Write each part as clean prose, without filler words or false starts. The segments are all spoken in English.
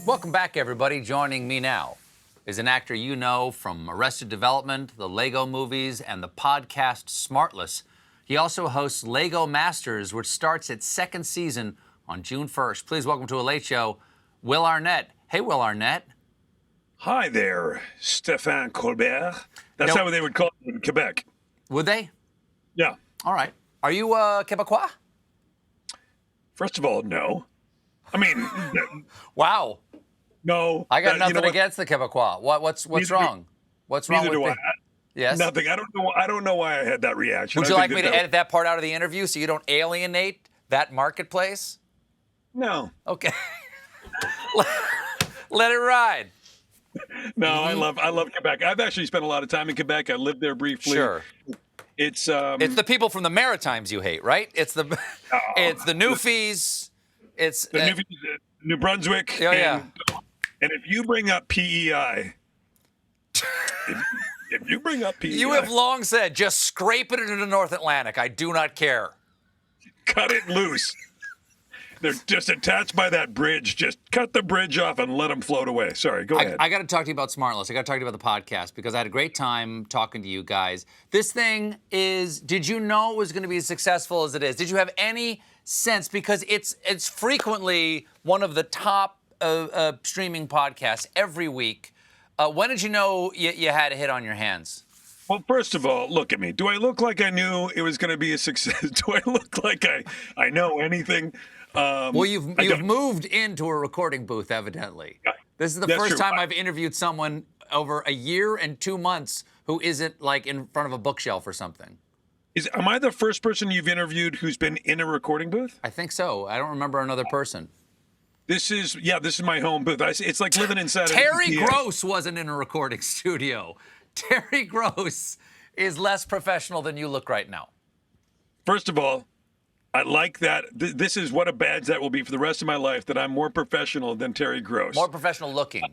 Welcome back, everybody. Joining me now is an actor you know from Arrested Development, the Lego movies, and the podcast SmartLess. He also hosts Lego Masters, which starts its second season on June 1st. Please welcome to a late show, Will Arnett. Hey, Will Arnett. Hi there, Stephen Colbert. That's how they would call it in Quebec. Would they? Yeah. All right. Are you Quebecois? First of all, no. I mean, Wow. no. I got nothing against the Quebecois. What's wrong? What's wrong with Neither me? do I. Yes. Nothing. I don't know why I had that reaction. Would you like me to edit that part out of the interview so you don't alienate that marketplace? No. Okay. Let it ride. No, I love Quebec. I've actually spent a lot of time in Quebec. I lived there briefly. Sure. It's the people from the Maritimes you hate, right? It's the Newfies. It's the New Brunswick. Oh, yeah. And if you bring up PEI, if you bring up PEI, you have long said, just scrape it into the North Atlantic. I do not care. Cut it loose. They're just attached by that bridge. Just cut the bridge off and let them float away. Sorry, go ahead. I got to talk to you about SmartLess. I got to talk to you about the podcast because I had a great time talking to you guys. This thing is, did you know it was going to be as successful as it is? Did you have any sense? Because it's frequently one of the top streaming podcasts every week. When did you know you had a hit on your hands? Well, first of all, look at me. Do I look like I knew it was going to be a success? Do I look like I know anything? Well, you've moved into a recording booth, evidently. This is the first time I've interviewed someone over a year and 2 months who isn't like in front of a bookshelf or something. Am I the first person you've interviewed who's been in a recording booth? I think so. I don't remember another person. This is my home booth. It's like living inside Terry Gross wasn't in a recording studio. Terry Gross is less professional than you look right now. First of all, I like that. This is what a badge that will be for the rest of my life, that I'm more professional than Terry Gross. More professional looking.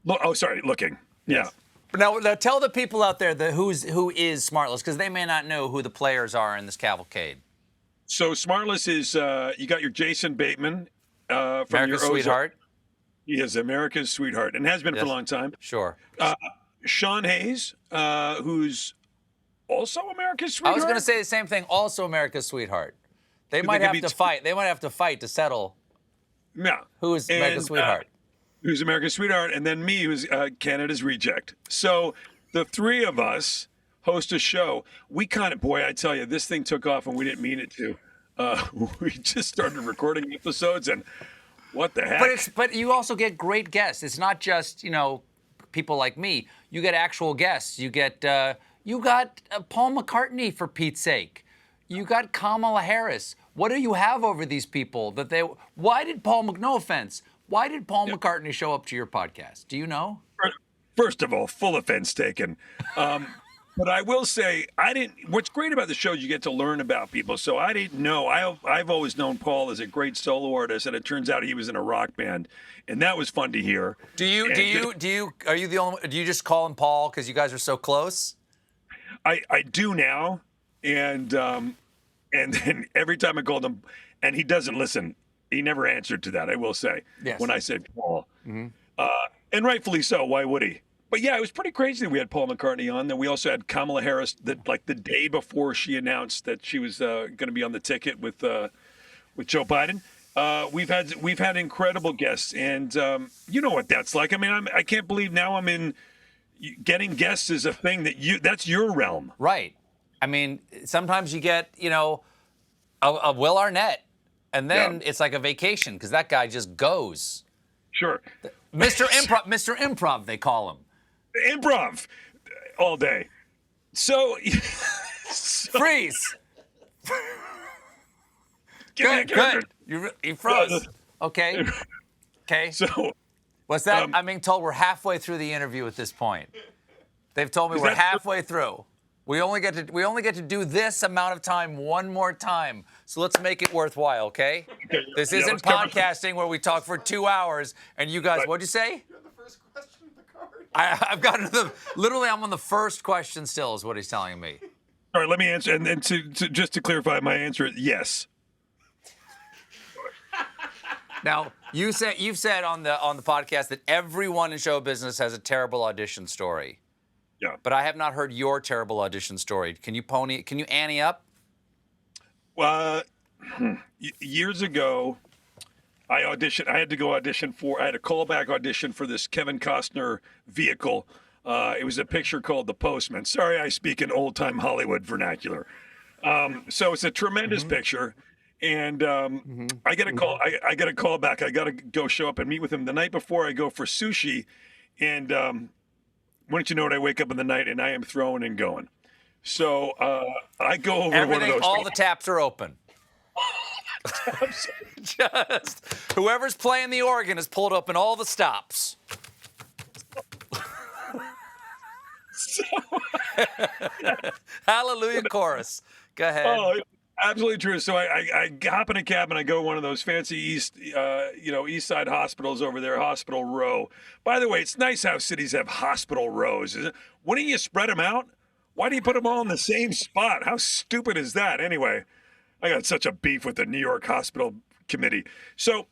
Looking. Yeah. But now tell the people out there who is SmartLess, because they may not know who the players are in this cavalcade. So SmartLess is, you got your Jason Bateman from America's Sweetheart. He is America's Sweetheart and has been for a long time. Sure. Sean Hayes, who's also America's Sweetheart. I was going to say the same thing, also America's Sweetheart. They might have to fight. They might have to fight to settle. Yeah. Who is America's Sweetheart? Who's America's Sweetheart, and then me, who's Canada's Reject. So the three of us host a show. We kind of, boy, I tell you, this thing took off and we didn't mean it to. We just started recording episodes, and what the heck? But you also get great guests. It's not just, people like me. You get actual guests. You got Paul McCartney, for Pete's sake. You got Kamala Harris. What do you have over these people why did Paul McCartney show up to your podcast? Do you know? First of all, full offense taken. But I will say, what's great about the show is you get to learn about people. So I didn't know. I've always known Paul as a great solo artist, and it turns out he was in a rock band, and that was fun to hear. Are you the only one? Do you just call him Paul because you guys are so close? I do now, and then every time I called him, and he doesn't listen. He never answered to that, I will say, when I said Paul. Mm-hmm. And rightfully so. Why would he? But yeah, it was pretty crazy that we had Paul McCartney on. Then we also had Kamala Harris the day before she announced that she was going to be on the ticket with Joe Biden. We've had incredible guests, and you know what that's like. I mean, I can't believe now I'm in. Getting guests is a thing that's your realm. Right. I mean, sometimes you get, a Will Arnett, and then it's like a vacation because that guy just goes. Sure. Mr. Improv, they call him. Improv all day. So freeze. Good. You froze. Okay. So what's that? I'm being told we're halfway through the interview at this point. They've told me we're halfway through. We only get to do this amount of time one more time. So let's make it worthwhile, okay? This isn't podcasting where we talk for 2 hours and you guys, what'd you say? You're the first question in the card. I've gotten literally I'm on the first question still is what he's telling me. All right, let me answer. And then just to clarify, my answer is yes. Now, you've said on the podcast that everyone in show business has a terrible audition story. Yeah. But I have not heard your terrible audition story. Can you ante up? Years ago, I auditioned. I had to go audition I had a callback audition for this Kevin Costner vehicle. It was a picture called The Postman. Sorry, I speak in old-time Hollywood vernacular. So it's a tremendous picture. And I get a call. I get a call back. I got to go show up and meet with him the night before. I go for sushi, and wouldn't you know it? I wake up in the night and I am throwing and going. So I go over to one of those. All the taps are open. Just whoever's playing the organ has pulled open all the stops. Hallelujah chorus. Go ahead. Oh, absolutely true. So I hop in a cab and I go to one of those fancy East Side hospitals over there, Hospital Row. By the way, it's nice how cities have hospital rows. Wouldn't you spread them out? Why do you put them all in the same spot? How stupid is that? Anyway, I got such a beef with the New York Hospital Committee. So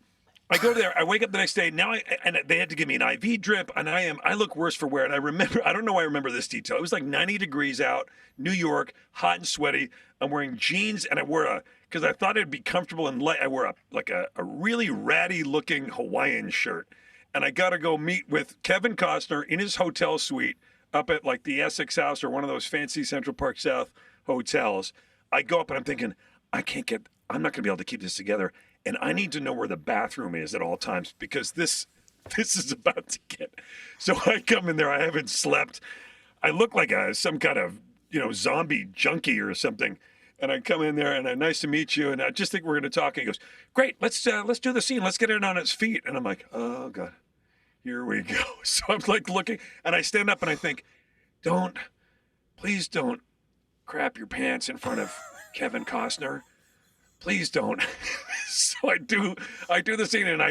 I go there. I wake up the next day. And they had to give me an IV drip, and I look worse for wear. And I don't know why I remember this detail. It was like 90 degrees out, New York, hot and sweaty. I'm wearing jeans, and I wore because I thought it'd be comfortable and light. I wore a really ratty looking Hawaiian shirt, and I got to go meet with Kevin Costner in his hotel suite up at like the Essex House or one of those fancy Central Park South hotels. I go up and I'm thinking, I'm not gonna be able to keep this together. And I need to know where the bathroom is at all times because this is about to get. So I come in there. I haven't slept. I look like some kind of zombie junkie or something. And I come in there and I'm nice to meet you. And I just think we're going to talk. And he goes, great. Let's do the scene. Let's get it on its feet. And I'm like, oh God, here we go. So I'm like looking and I stand up and I think, please don't crap your pants in front of Kevin Costner. Please don't. So I do the scene and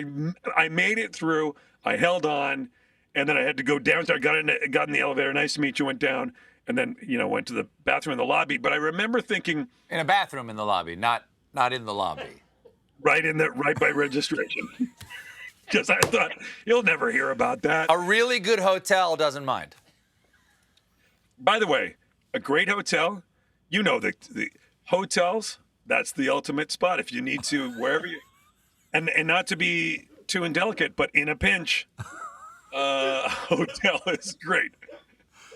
I made it through. I held on, and then I had to go downstairs. I got in the elevator. Nice to meet you. Went down, and then went to the bathroom in the lobby. But I remember thinking, in a bathroom in the lobby, not in the lobby. Right by registration. Because I thought you'll never hear about that. A really good hotel doesn't mind. By the way, a great hotel. The hotels. That's the ultimate spot if you need to, wherever you, and not to be too indelicate, but in a pinch, hotel is great.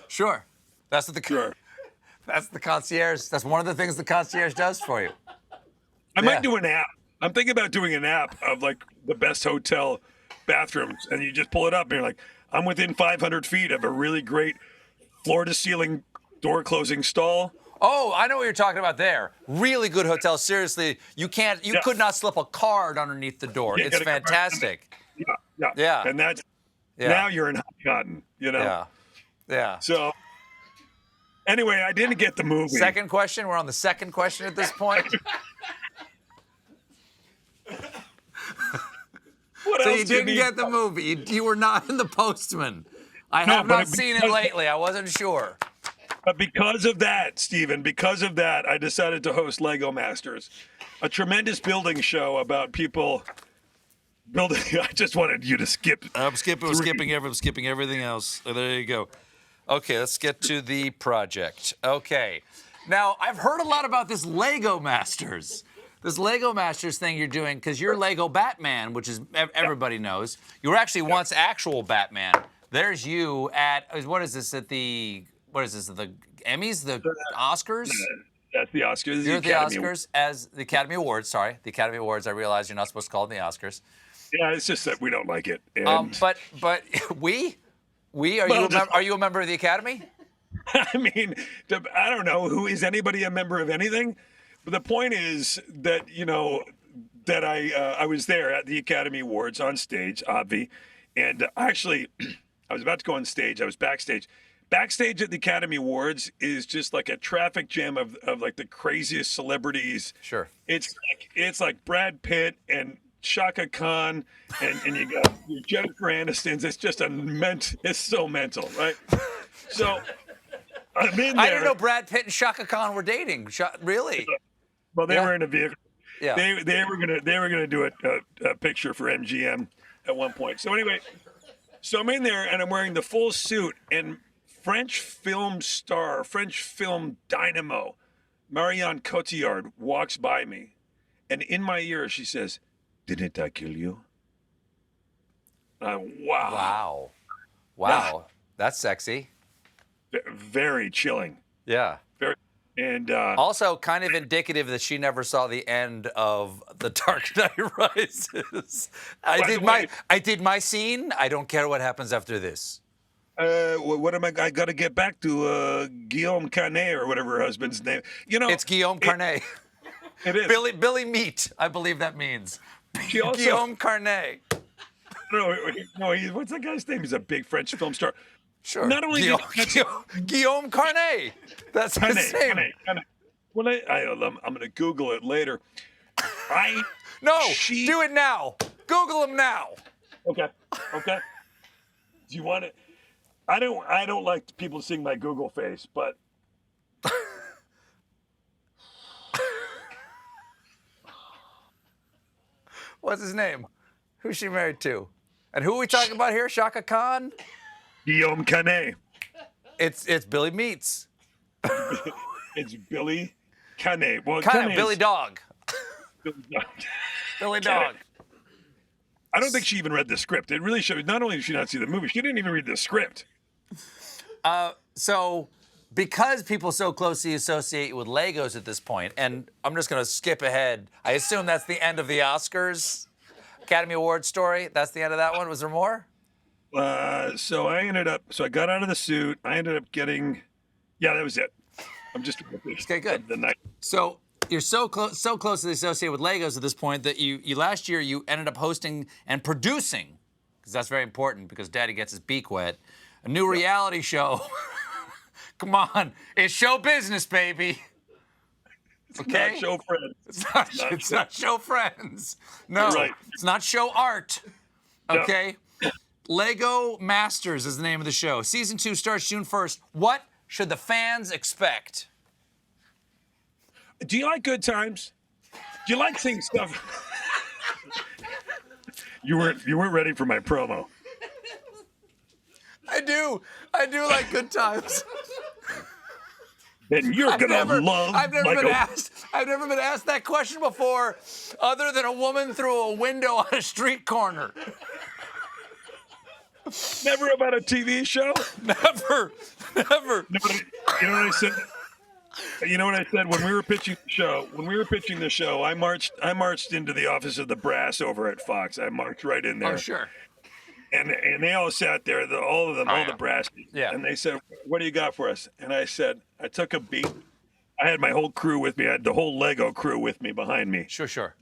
Sure, that's the concierge. That's one of the things the concierge does for you. I might do an app. I'm thinking about doing an app of like the best hotel bathrooms, and you just pull it up, and you're like, I'm within 500 feet of a really great floor-to-ceiling door closing stall. Oh, I know what you're talking about there. Really good hotel. Seriously, you could not slip a card underneath the door. It's fantastic. Yeah. And that's now you're in hot cotton, Yeah. So anyway, I didn't get the movie. Second question. We're on the second question at this point. So you didn't get the movie. You were not in The Postman. I have not seen it lately. I wasn't sure. But because of that, Stephen, I decided to host Lego Masters, a tremendous building show about people building. I just wanted you to skip. I'm skipping everything else. Oh, there you go. Okay, let's get to the project. Okay. Now, I've heard a lot about this Lego Masters. This Lego Masters thing you're doing, because you're Lego Batman, which is everybody knows. You were actually once actual Batman. There's you at, what is this, the Emmys, the Oscars? That's the Oscars. You're at the Oscars as the Academy Awards. Sorry, the Academy Awards. I realize you're not supposed to call them the Oscars. Yeah, it's just that we don't like it. And but are you a member of the Academy? I mean, I don't know. Is anybody a member of anything? But the point is that that I was there at the Academy Awards on stage, obvi, and actually. I was about to go on stage. I was backstage. Backstage at the Academy Awards is just like a traffic jam of like the craziest celebrities. Sure. It's like Brad Pitt and Shaka Khan and you got Jennifer Aniston. It's just it's so mental, right? So I'm in there. I didn't know Brad Pitt and Shaka Khan were dating. Really? Well, they were in a vehicle. Yeah. They were gonna do a picture for MGM at one point. So anyway, so I'm in there and I'm wearing the full suit, and French film star, French film dynamo, Marion Cotillard walks by me, and in my ear she says, "Didn't I kill you?" Wow. Wow. That's sexy. Very chilling. Yeah. Very, and also kind of indicative that she never saw the end of The Dark Knight Rises. I did my scene. I don't care what happens after this. what am I got to get back to Guillaume Canet or whatever her husband's name. You know, it's Guillaume Carnet. It is. Billy Meat, I believe that means. She also, Guillaume Carnet. No, what's that guy's name? He's a big French film star. Sure. Not only Guillaume Carnet. That's his name. Canet. Well, I'm going to Google it later. Do it now. Google him now. Okay. Do you want it? I don't like people seeing my Google face, but what's his name? Who's she married to? And who are we talking about here? Shaka Khan? Guillaume Canet. It's Billy Meats. It's Billy Canet. Well, Billy Dog. Billy Dog. I don't think she even read the script. It really showed. Not only did she not see the movie, she didn't even read the script. So, because people so closely associate you with Legos at this point, and I'm just going to skip ahead. I assume that's the end of the Oscars Academy Award story. That's the end of that one. Was there more? So I got out of the suit. I ended up getting, that was it. I'm just okay. Good. The night. So you're so closely associated with Legos at this point that you last year you ended up hosting and producing, because that's very important because Daddy gets his beak wet, a new reality show. Come on, it's show business, baby. Okay. It's not show friends. It's not show friends. No, right. It's not show art. Okay. No. Lego Masters is the name of the show. Season 2 starts June 1st. What should the fans expect? Do you like good times? Do you like seeing stuff? You weren't ready for my promo. I do like good times. Then you're gonna love. I've never been asked that question before, other than a woman through a window on a street corner. Never about a TV show? Never. You know what I said? You know what I said when we were pitching the show? I marched into the office of the brass over at Fox. I marched right in there. Oh, sure. And they all sat there, all of them, all the brass. Yeah. And they said, "What do you got for us?" And I said, I took a beat. I had my whole crew with me. I had the whole Lego crew with me behind me. Sure.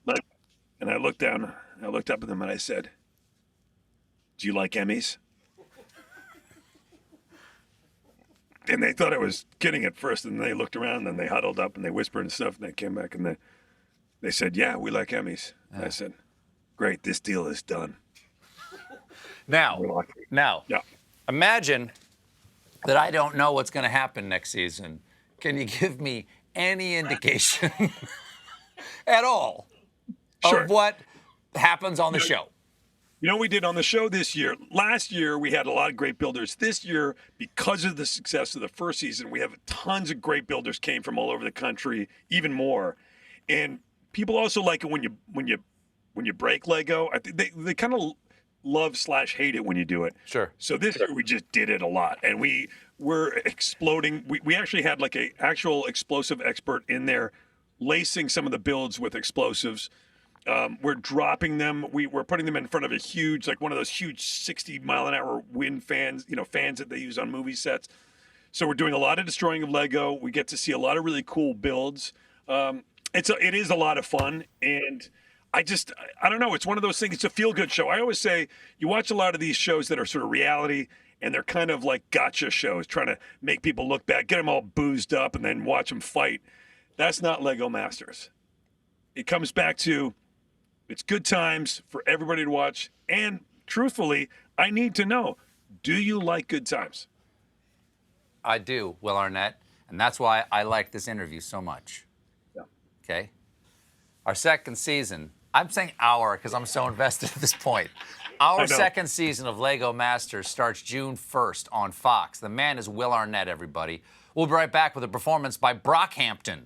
And I looked down. I looked up at them and I said, "Do you like Emmys?" And they thought I was kidding at first, and they looked around, and then they huddled up, and they whispered and stuff, and they came back, and they said, "Yeah, we like Emmys." And I said, "Great, this deal is done." Now, yeah. Imagine that I don't know what's going to happen next season. Can you give me any indication at all of what happens on the show? You know what we did on the show this year? Last year, we had a lot of great builders. This year, because of the success of the first season, we have tons of great builders came from all over the country, even more. And people also like it when you break Lego. I think they kind of love/hate it when you do it. Sure. So this year we just did it a lot, and we were exploding. We actually had like a actual explosive expert in there, lacing some of the builds with explosives. We're dropping them. We're putting them in front of a huge, like one of those huge 60-mile-an-hour wind fans, fans that they use on movie sets. So we're doing a lot of destroying of Lego. We get to see a lot of really cool builds. It is a lot of fun, and I don't know. It's one of those things. It's a feel-good show. I always say you watch a lot of these shows that are sort of reality, and they're kind of like gotcha shows, trying to make people look bad, get them all boozed up, and then watch them fight. That's not Lego Masters. It comes back to it's good times for everybody to watch. And truthfully, I need to know, do you like good times? I do, Will Arnett. And that's why I like this interview so much. Yeah. Okay? Our second season. I'm saying our because I'm so invested at this point. Our second season of Lego Masters starts June 1st on Fox. The man is Will Arnett, everybody. We'll be right back with a performance by Brockhampton.